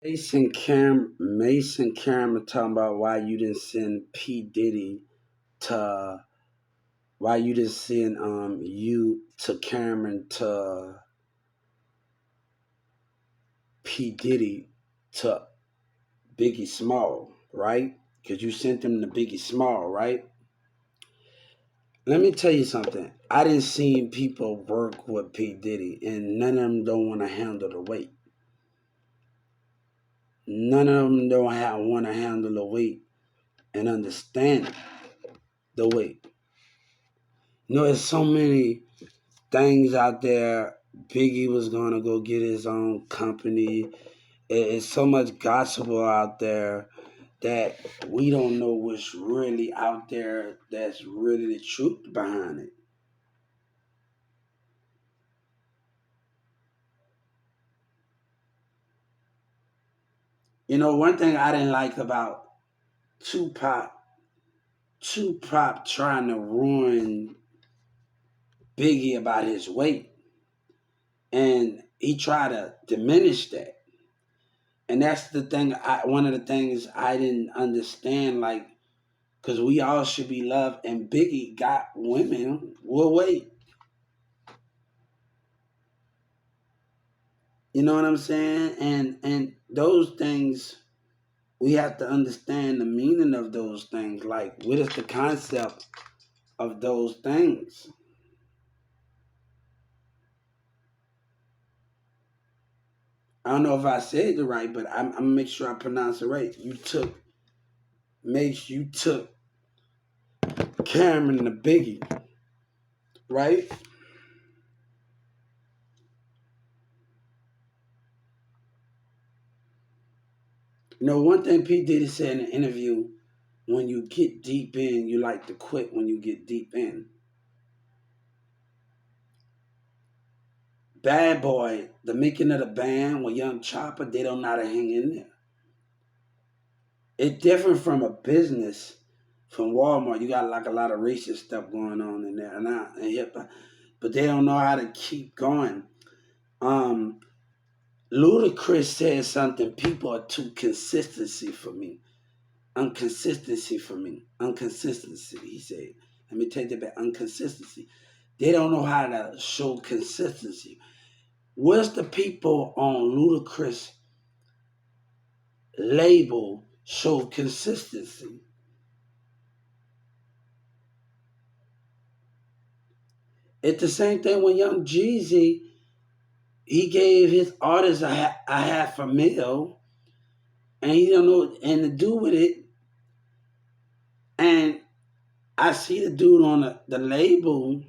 Mason Cameron talking about why you didn't send P Diddy to why you didn't send you to Cameron to P Diddy to Biggie Small, right? Because you sent him to Biggie Small, right? Let me tell you something. I didn't see people work with P Diddy, and none of them don't want to handle the weight. None of them don't want to handle the weight and understand the weight. You know, there's so many things out there. Biggie was gonna go get his own company. It's so much gossip out there that we don't know what's really out there. That's really the truth behind it. You know, one thing I didn't like about Tupac, Tupac trying to ruin Biggie about his weight, and he tried to diminish that. And that's the thing. One of the things I didn't understand, like, because we all should be loved, and Biggie got women will wait. You know what I'm saying? And those things we have to understand the meaning of those things. Like, what is the concept of those things? I don't know if I said it right, but I'm gonna make sure I pronounce it right. You took Cameron the Biggie, right? You know, one thing Pete Diddy said in an interview: when you get deep in, you like to quit when you get deep in. Bad Boy, the making of the band with Young Chopper, they don't know how to hang in there. It's different from a business. From Walmart, you got like a lot of racist stuff going on in there, and hip hop, but they don't know how to keep going. Um, Ludacris said something. People are too consistency for me. Unconsistency for me. Unconsistency. He said. Let me take that back. Unconsistency. They don't know how to show consistency. Where's the people on Ludacris label show consistency? It's the same thing when Young Jeezy, he gave his artist a half a mil, and he don't know and to do with it. And I see the dude on the label,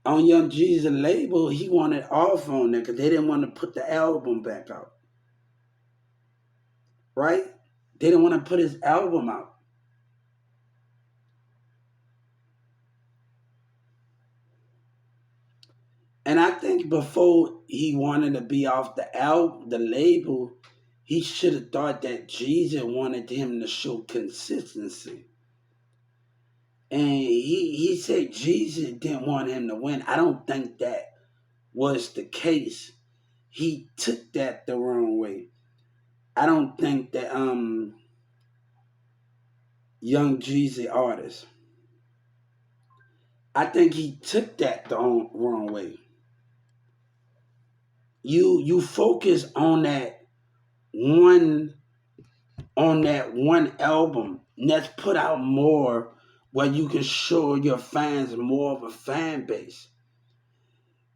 on Young Jeezy's label, he wanted off on there because they didn't want to put the album back out, right? They didn't want to put his album out. And I think before he wanted to be off the label, he should have thought that Jesus wanted him to show consistency. And he said Jesus didn't want him to win. I don't think that was the case. He took that the wrong way. I don't think that Young Jeezy artist. I think he took that the wrong way. You focus one on that one album. Let's put out more where you can show your fans more of a fan base.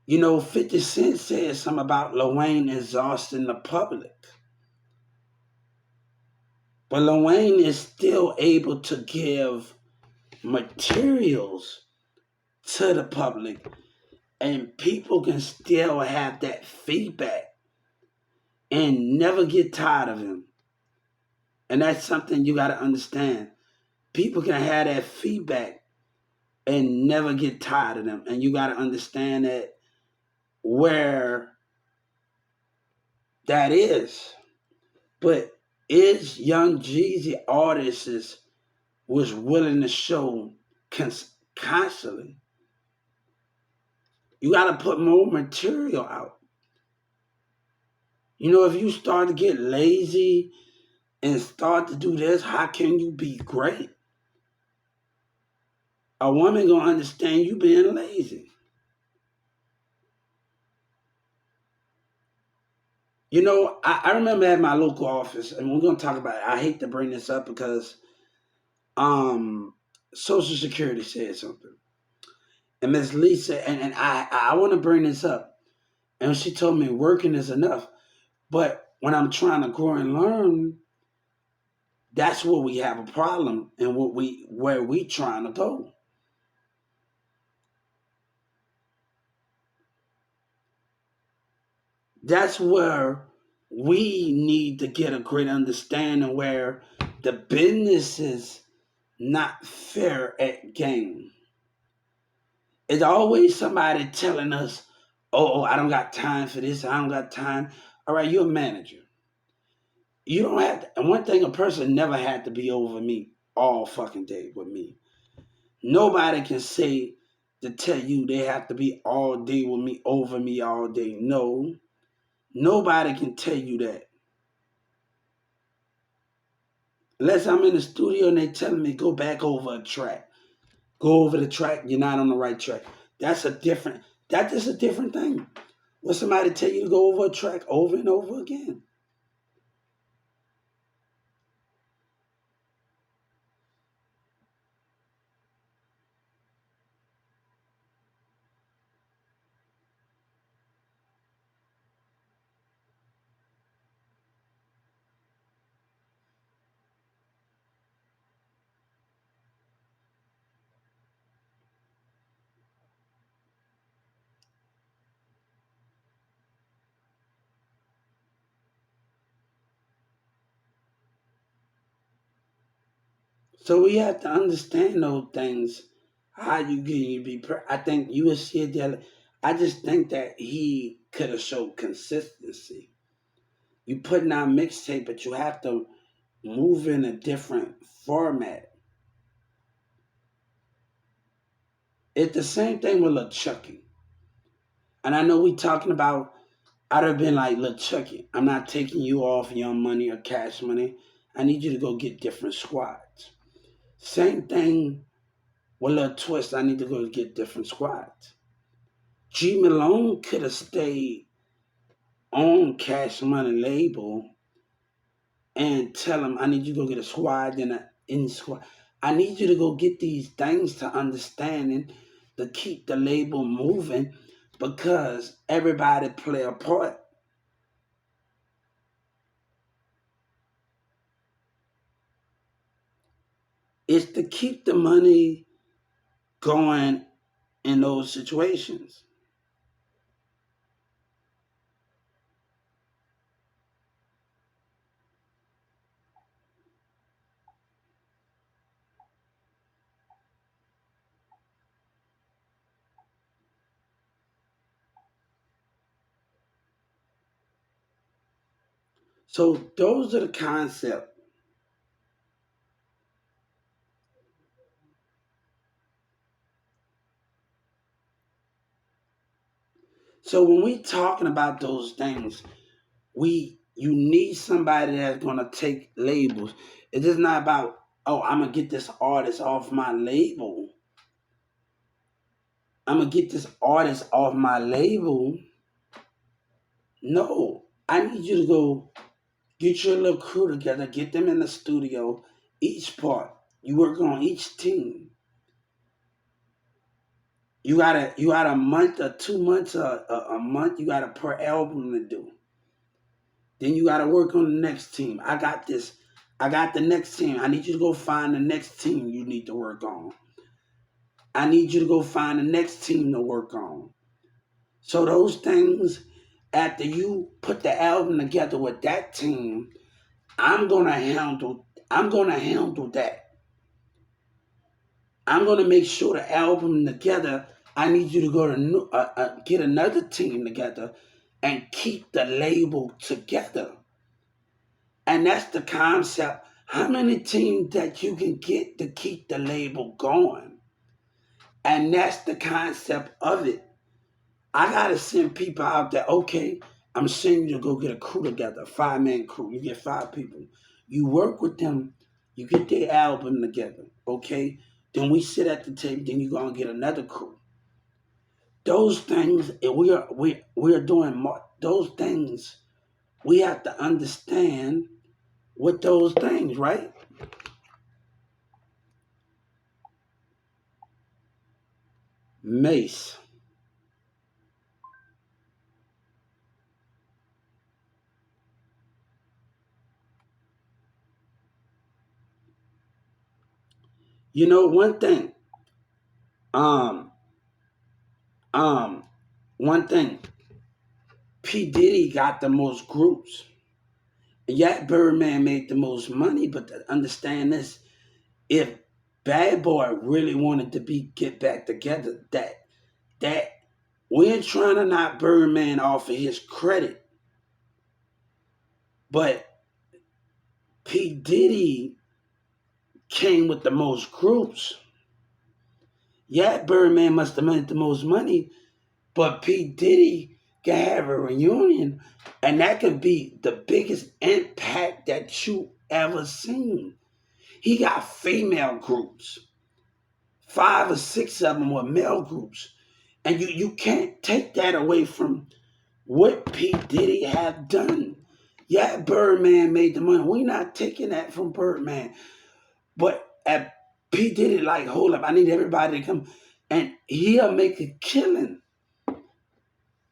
You know, 50 Cent said something about Lil Wayne exhausting the public. But Lil Wayne is still able to give materials to the public, and people can still have that feedback and never get tired of him. And that's something you got to understand. People can have that feedback and never get tired of them. And you got to understand that where that is. But is Young Jeezy artists was willing to show constantly? You got to put more material out. If you start to get lazy and start to do this, how can you be great? A woman gonna understand you being lazy. I remember at my local office, and we're gonna talk about it. I hate to bring this up because um Social Security said something. And Miss Lisa, and I want to bring this up. And she told me working is enough. But when I'm trying to grow and learn, that's where we have a problem and where we trying to go. That's where we need to get a great understanding where the business is not fair at game. It's always somebody telling us, oh, I don't got time for this, I don't got time. All right, you're a manager. You don't have to, and one thing, a person never had to be over me all fucking day with me. Nobody can say to tell you they have to be all day with me, over me all day. No, nobody can tell you that. Unless I'm in the studio and they telling me go back over a track. Go over the track, you're not on the right track. That is a different thing. When somebody tell you to go over a track over and over again. So we have to understand those things. How you can you be? I think you was here there. I just think that he could have showed consistency. You putting out mixtape, but you have to move in a different format. It's the same thing with Lil Chucky. And I know we talking about. I'd have been like, Lil Chucky, I'm not taking you off Young Money or Cash Money. I need you to go get different squads. Same thing with Lil Twist. I need to go get different squads. G Malone could have stayed on Cash Money label and tell him, I need you to go get a squad and a in squad. I need you to go get these things to understand and to keep the label moving because everybody play a part. It's to keep the money going in those situations. So those are the concepts. So when we talking about those things, you need somebody that's gonna take labels. It's just not about, oh, I'm gonna get this artist off my label. I'm gonna get this artist off my label. No, I need you to go get your little crew together, get them in the studio, each part. You work on each team. You got a month or 2 months or a month. You got a per album to do. Then you got to work on the next team. I got this. I got the next team. I need you to go find the next team you need to work on. I need you to go find the next team to work on. So those things, after you put the album together with that team, I'm gonna handle. I'm gonna handle that. I'm gonna make sure the album together. I need you to go to get another team together and keep the label together. And that's the concept. How many teams that you can get to keep the label going? And that's the concept of it. I gotta send people out there, okay, I'm sending you to go get a crew together, a 5-man crew. You get 5 people. You work with them. You get their album together, okay? Then we sit at the table. Then you go and get another crew. Those things, and we are doing those things. We have to understand what those things, right? Mace. You know one thing. Um, um, one thing. P Diddy got the most groups. Yeah, Birdman made the most money, but to understand this, if Bad Boy really wanted to get back together, that we're trying to knock Birdman off of his credit, but P Diddy came with the most groups. Yeah, Birdman must have made the most money, but P Diddy can have a reunion, and that could be the biggest impact that you ever seen. He got female groups. 5 or 6 of them were male groups. And you can't take that away from what P. Diddy have done. Yeah, Birdman made the money. We're not taking that from Birdman. But at P. Diddy, like, hold up, I need everybody to come. And he'll make a killing.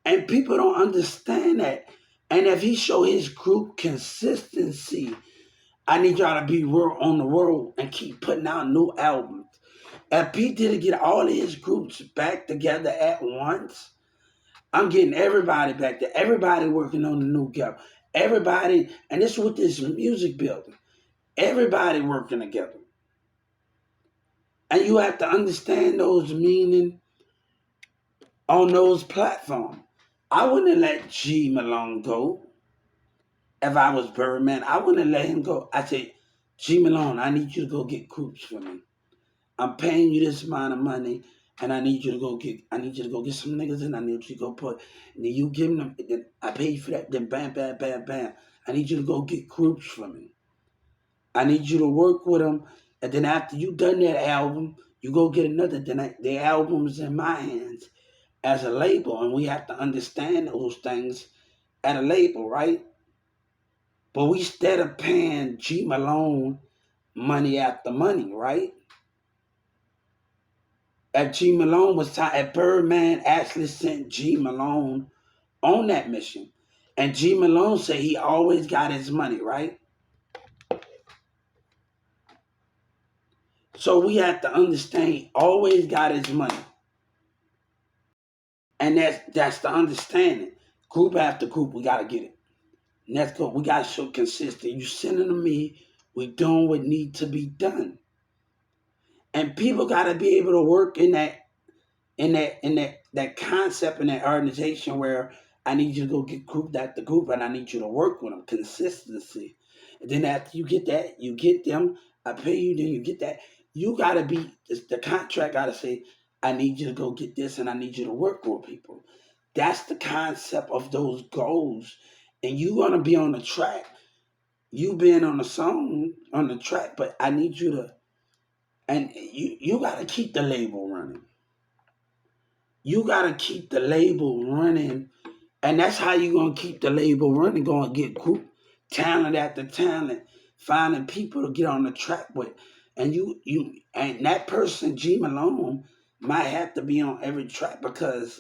And people don't understand that. And if he show his group consistency, I need y'all to be real on the road and keep putting out new albums. If Pete didn't get all of his groups back together at once, I'm getting everybody back there. Everybody working on the new girl. Everybody, and this is with this music building. Everybody working together. And you have to understand those meaning on those platforms. I wouldn't have let G Malone go if I was Birdman. I wouldn't have let him go. I said, G Malone, I need you to go get groups for me. I'm paying you this amount of money, and I need you to go get some niggas, and I need you to go put, and then you give them, then I pay you for that, then bam, bam, bam, bam. I need you to go get groups for me. I need you to work with them, and then after you done that album, you go get another, then the album's in my hands as a label, and we have to understand those things at a label, right? But we instead of paying G Malone money after money, right? At G Malone was time, at Birdman actually sent G Malone on that mission. And G Malone said he always got his money, right? So we have to understand he always got his money. And that's the understanding. Group after group, we gotta get it. And that's good. We gotta show consistent. You sending to me, we doing what need to be done. And people gotta be able to work in that concept in that organization where I need you to go get grouped at the group and I need you to work with them. Consistency. And then after you get that, you get them, I pay you, then you get that. You gotta be the contract gotta say, I need you to go get this and I need you to work with people. That's the concept of those goals. And you gonna be on the track. You being on the song, on the track, but I need you to and you gotta keep the label running. You gotta keep the label running, and that's how you gonna keep the label running. Gonna get group talent after talent, finding people to get on the track with, and you and that person G Malone might have to be on every track because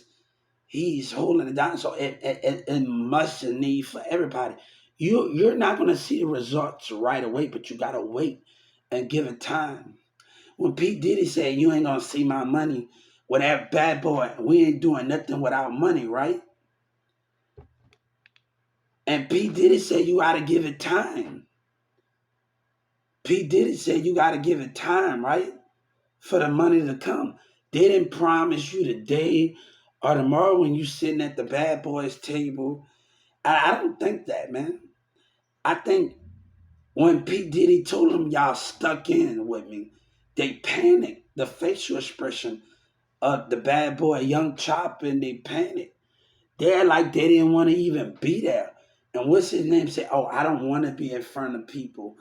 he's holding it down. So it must need for everybody. You're not gonna see the results right away, but you gotta wait and give it time. When Pete Diddy said, you ain't gonna see my money with that Bad Boy, we ain't doing nothing without money, right? And Pete Diddy said, you gotta give it time. Pete Diddy said, you gotta give it time, right? For the money to come. They didn't promise you today or tomorrow when you sitting at the Bad Boys table. I don't think that, man. I think when Pete Diddy told them, y'all stuck in with me, they panicked. The facial expression the Bad Boy, Young Chop, and they panicked. They're like they didn't want to even be there. And what's his name say, "Oh, I don't want to be in front of people."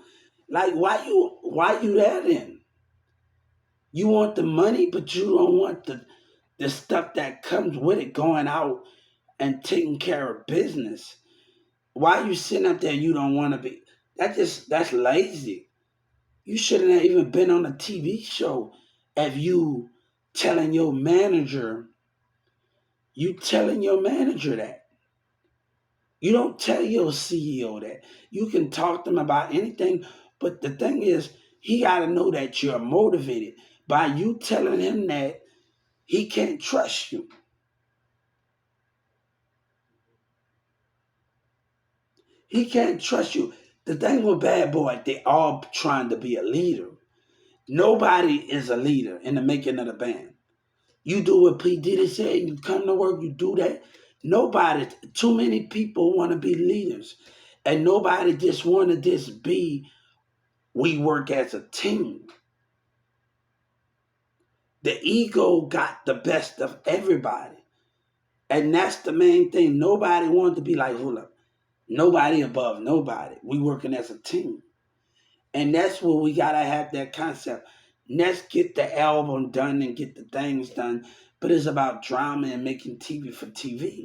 Like, why you there then? You want the money, but you don't want the stuff that comes with it, going out and taking care of business. Why you sitting up there? You don't want to be. That's lazy. You shouldn't have even been on a TV show if you telling your manager that. You don't tell your CEO that. You can talk to them about anything, but the thing is, he got to know that you're motivated. By you telling him that, he can't trust you. He can't trust you. The thing with Bad Boy, they all trying to be a leader. Nobody is a leader in the making of the band. You do what P. Diddy said, you come to work, you do that. Nobody, too many people want to be leaders. And nobody just want to just be, we work as a team. The ego got the best of everybody. And that's the main thing. Nobody wanted to be like, hold up, nobody above nobody. We working as a team. And that's where we gotta have that concept. Let's get the album done and get the things done. But it's about drama and making TV for TV.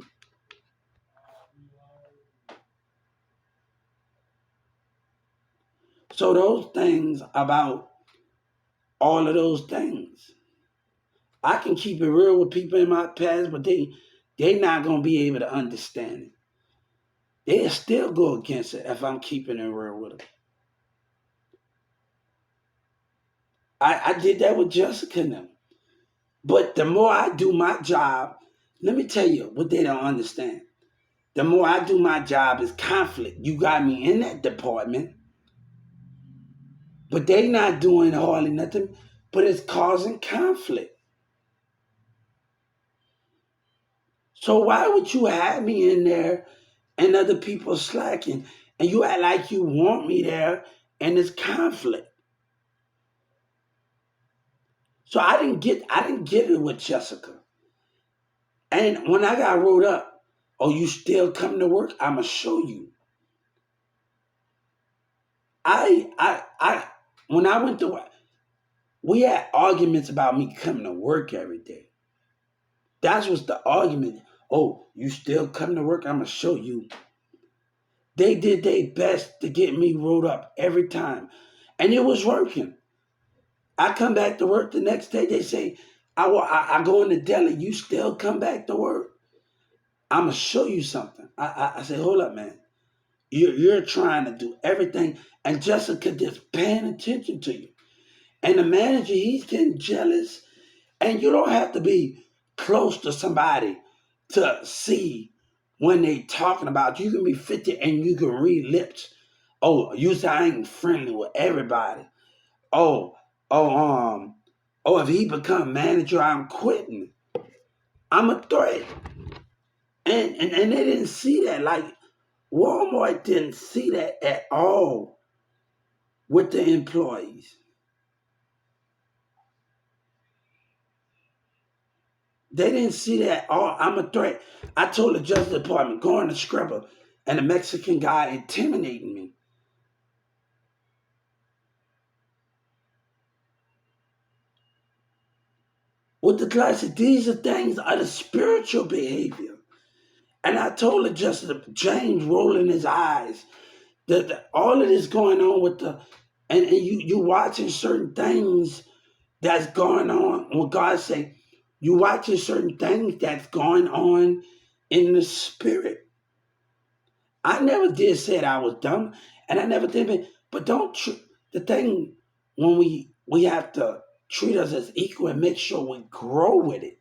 So those things about all of those things. I can keep it real with people in my past, but they not gonna be able to understand it. They'll still go against it if I'm keeping it real with them. I did that with Jessica and them. But the more I do my job, let me tell you what they don't understand. The more I do my job is conflict. You got me in that department, but they not doing hardly nothing, but it's causing conflict. So why would you have me in there and other people slacking and you act like you want me there and it's conflict? So I didn't get it with Jessica. And when I got wrote up, oh, you still come to work? I'ma show you. I when I went to work, we had arguments about me coming to work every day. That was the argument. Oh, you still come to work? I'ma show you. They did their best to get me rolled up every time. And it was working. I come back to work the next day, they say, I go in the deli, you still come back to work? I'ma show you something. I say, hold up, man. You're trying to do everything, and Jessica just paying attention to you. And the manager, he's getting jealous. And you don't have to be close to somebody to see when they talking about you. You can be 50 and you can read lips. Oh, you say I ain't friendly with everybody. Oh, oh, if he become manager, I'm quitting. I'm a threat. And they didn't see that. Like Walmart didn't see that at all with the employees. They didn't see that. Oh, I'm a threat. I told the Justice Department, going to Scrubber, and the Mexican guy intimidating me. With the classic, these are things are the spiritual behavior. And I told the Justice, James rolling his eyes, that all of this going on with and you watching certain things that's going on. When God say, you watching certain things that's going on in the spirit. I never did say that I was dumb, and I never did. But don't the thing when we have to treat us as equal and make sure we grow with it,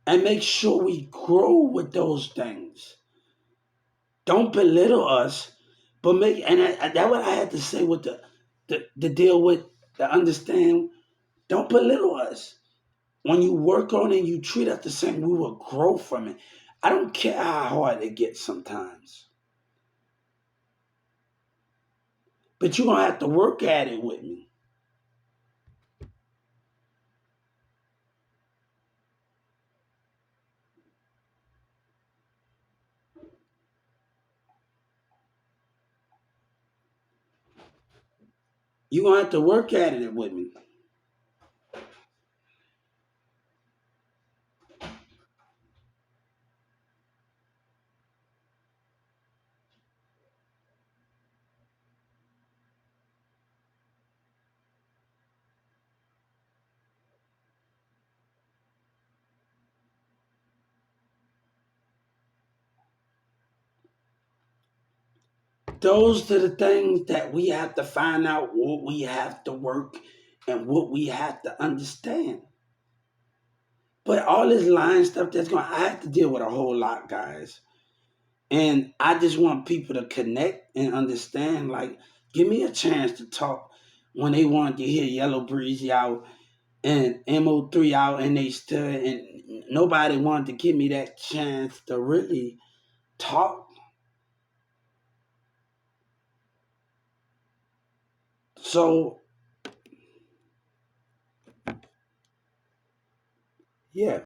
and make sure we grow with those things. Don't belittle us, but make that's what I had to say with the deal with the understand. Don't belittle us. When you work on it, and you treat us the same. We will grow from it. I don't care how hard it gets sometimes. But you're gonna have to work at it with me. You gonna have to work at it with me. Those are the things that we have to find out what we have to work and what we have to understand. But all this line stuff that's going, I have to deal with a whole lot, guys. And I just want people to connect and understand. Like, give me a chance to talk when they want to hear Yellow Breezy out and MO3 out, and they stood, and nobody wanted to give me that chance to really talk. So, yeah.